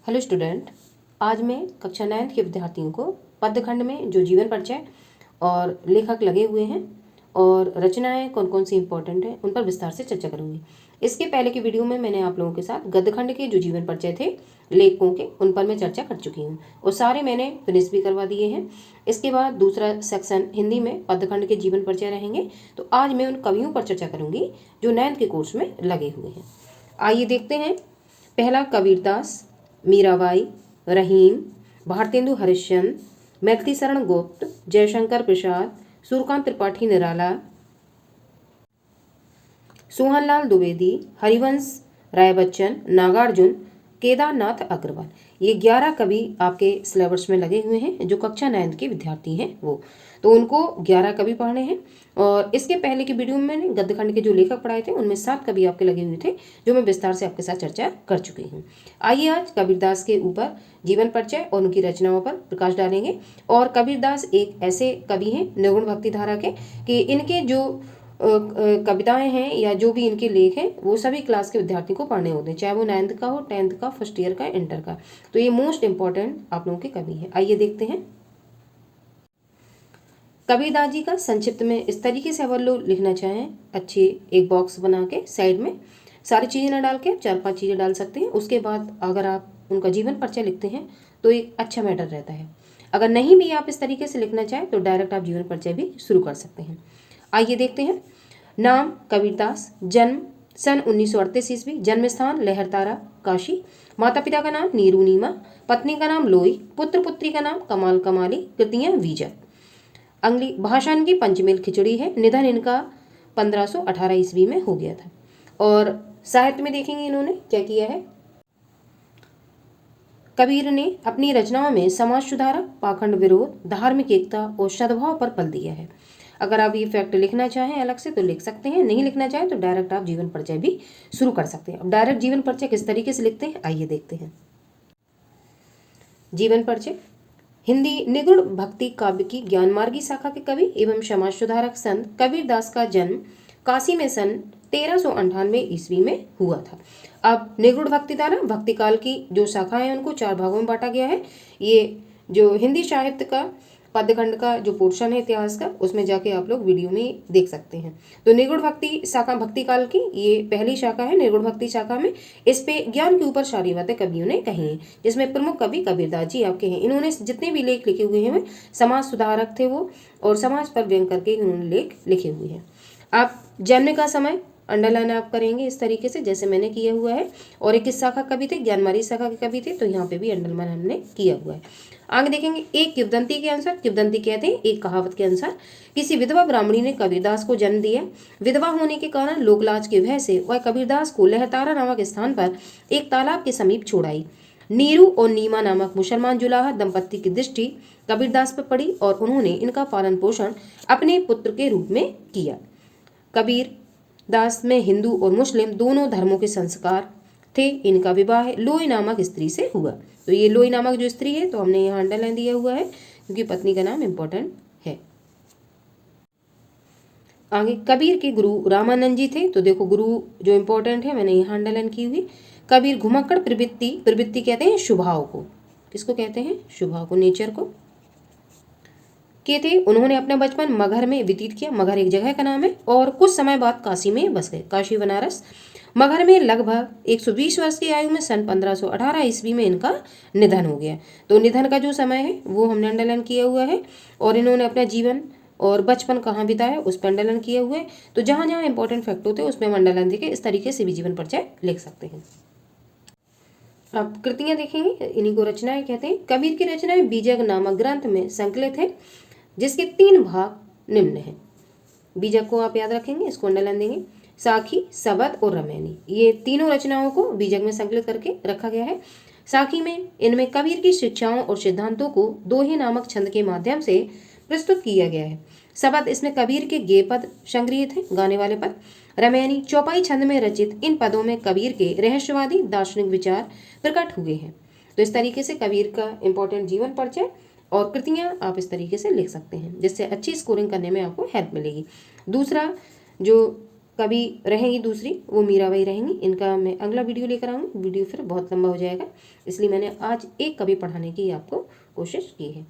Hello student. आज मैं कक्षा 9 के विद्यार्थियों को पद्यखंड में जो जीवन परिचय और लेखक लगे हुए हैं और रचनाएं कौन कौन सी इंपॉर्टेंट हैं उन पर विस्तार से चर्चा करूंगी। इसके पहले की वीडियो में मैंने आप लोगों के साथ गद्यखंड के जो जीवन परिचय थे लेखकों के उन पर मैं चर्चा कर चुकी हूँ और सारे मैंने फिनिश भी करवा दिए हैं। इसके बाद दूसरा सेक्शन हिंदी में पद्यखंड के जीवन परिचय रहेंगे। तो आज मैं उन कवियों पर चर्चा करूंगी जो 9th के कोर्स में लगे हुए हैं। आइए देखते हैं। पहला कबीरदास, मीराबाई, रहीम, भारतेंदु हरिश्चंद्र, मैथिली शरण गुप्त, जयशंकर प्रसाद, सूर्यकांत त्रिपाठी निराला, सोहनलाल द्विवेदी, हरिवंश राय बच्चन, नागार्जुन, केदारनाथ अग्रवाल। ये 11 कवि आपके सिलेबस में लगे हुए हैं। जो कक्षा 9 के विद्यार्थी हैं वो तो उनको 11 कवि पढ़ने हैं। और इसके पहले की वीडियो में मैंने गद्यखंड के जो लेखक पढ़ाए थे उनमें 7 कवि आपके लगे हुए थे जो मैं विस्तार से आपके साथ चर्चा कर चुकी हूँ। आइए आज कबीरदास के ऊपर जीवन परिचय और उनकी रचनाओं पर प्रकाश डालेंगे। और कबीरदास एक ऐसे कवि हैं निर्गुण भक्ति धारा के कि इनके जो कविताएं हैं या जो भी इनके लेख हैं वो सभी क्लास के विद्यार्थी को पढ़ने होते हैं, चाहे वो 9th का हो, 10th का, फर्स्ट ईयर का, इंटर का। तो ये मोस्ट इंपॉर्टेंट आप लोगों के कवि हैं। आइए देखते हैं। कबीरदास जी का संक्षिप्त में इस तरीके से अगर लोग लिखना चाहें, अच्छे एक बॉक्स बना के साइड में सारी चीज़ें ना डाल के 4-5 चीज़ें डाल सकते हैं। उसके बाद अगर आप उनका जीवन परिचय लिखते हैं तो एक अच्छा मैटर रहता है। अगर नहीं भी आप इस तरीके से लिखना चाहें तो डायरेक्ट आप जीवन परिचय भी शुरू कर सकते हैं। आइए देखते हैं। नाम कबीरदास, जन्म सन 1938 ईस्वी, जन्म स्थान लहरतारा काशी, माता पिता का नाम नीरू नीमा, पत्नी का नाम लोई, पुत्र पुत्री का नाम कमाल कमाली, कृतियाँ विजय। अंग्ली भाषा इनकी पंचमेल खिचड़ी है। निधन इनका 1518 ईस्वी में हो गया था। और साहित्य में देखेंगे इन्होंने क्या किया है। कबीर ने अपनी रचनाओं में समाज सुधारक, पाखंड विरोध, धार्मिक एकता और सद्भाव पर बल दिया है। अगर आप ये फैक्ट लिखना चाहें अलग से तो लिख सकते हैं, नहीं लिखना चाहें तो डायरेक्ट आप जीवन परिचय भी शुरू कर सकते हैं। अब डायरेक्ट जीवन परिचय किस तरीके से लिखते हैं आइए देखते हैं। जीवन परिचय। हिंदी निगुण भक्ति काव्य की ज्ञानमार्गी शाखा के कवि एवं समाज सुधारक संत कबीरदास का जन्म काशी में सन 1398 ईस्वी में हुआ था। अब निगुण भक्ति धारा भक्ति काल की जो शाखा है उनको 4 भागों में बांटा गया है। ये जो हिंदी साहित्य का पद्यखंड का जो पोर्शन है इतिहास का उसमें जाके आप लोग वीडियो में देख सकते हैं। तो निर्गुण भक्ति शाखा भक्ति काल की ये पहली शाखा है। निर्गुण भक्ति शाखा में इस पे ज्ञान के ऊपर सारी बातें कवियों ने कही हैं, जिसमें प्रमुख कवि कबीरदास जी आपके हैं। इन्होंने जितने भी लेख लिखे हुए हैं समाज सुधारक थे वो, और समाज पर व्यंग करके इन्होंने लेख लिखे हुए हैं। आप जन्म का समय अंडरलाइन आप करेंगे इस तरीके से जैसे मैंने किया हुआ है। और एक इस शाखा कवि थे, ज्ञानमार्गी शाखा के कवि थे, तो यहाँ पे भी अंडरलाइन हमने किया हुआ है। आगे देखेंगे। एक किंवदंती के अनुसार, किंवदंती कहते हैं एक कहावत के अनुसार, किसी विधवा ब्राह्मणी ने कबीरदास को जन्म दिया। विधवा होने के कारण लोकलाज के भय से वह कबीरदास को लहरतारा नामक स्थान पर एक तालाब के समीप छोड़ आई। नीरू और नीमा नामक मुसलमान जुलाहा दंपत्ति की दृष्टि कबीरदास पर पड़ी और उन्होंने इनका पालन पोषण अपने पुत्र के रूप में किया। कबीर दास में हिंदू और मुस्लिम दोनों धर्मों के संस्कार थे। इनका विवाह लोई नामक स्त्री से हुआ। तो ये लोई नामक जो स्त्री है तो हमने यहाँ अंडरलाइन दिया हुआ है क्योंकि पत्नी का नाम इंपॉर्टेंट है। आगे कबीर के गुरु रामानंद जी थे। तो देखो गुरु जो इंपॉर्टेंट है मैंने यहाँ अंडरलाइन की हुई। कबीर घुमक्कड़ प्रवृत्ति, प्रवृत्ति कहते हैं स्वभाव को, किसको कहते हैं स्वभाव को, नेचर को के थे। उन्होंने अपना बचपन मगहर में व्यतीत किया। मगहर एक जगह का नाम है। और कुछ समय बाद काशी में बस गए, काशी बनारस। मगहर में लगभग 120 वर्ष की आयु में सन 1518 ईस्वी में इनका निधन हो गया। तो निधन का जो समय है वो हमने अंडरलाइन किया हुआ है। और इन्होंने अपना जीवन और बचपन कहाँ बिताया उस पर अंडरलाइन किया हुआ है। तो जहाँ जहाँ इंपॉर्टेंट फैक्ट होते हैं उसमें हम अंडरलाइन देके इस तरीके से भी जीवन परिचय लिख सकते हैं। अब कृतियाँ देखेंगे, इन्हीं को रचनाएं कहते हैं। कबीर की रचनाएं बीजक नामक ग्रंथ में संकलित है जिसके 3 भाग निम्न हैं। बीजक को आप याद रखेंगे, इसको अंडरलाइन देंगे। साखी, सबद और रामायणी, ये तीनों रचनाओं को बीजक में संकलित करके रखा गया है। साखी में इनमें कबीर की शिक्षाओं और सिद्धांतों को दोहे नामक छंद के माध्यम से प्रस्तुत किया गया है। सबद इसमें कबीर के गेय पद संग्रहित हैं, गाने वाले पद। रामायणी चौपाई छंद में रचित इन पदों में कबीर के रहस्यवादी दार्शनिक विचार प्रकट हुए हैं। तो इस तरीके से कबीर का इंपॉर्टेंट जीवन परिचय और कृतियाँ आप इस तरीके से लिख सकते हैं जिससे अच्छी स्कोरिंग करने में आपको हेल्प मिलेगी। दूसरा जो कवि रहेंगी दूसरी, वो मीराबाई रहेंगी। इनका मैं अगला वीडियो लेकर आऊँगी, वीडियो फिर बहुत लंबा हो जाएगा, इसलिए मैंने आज एक कवि पढ़ाने की आपको कोशिश की है।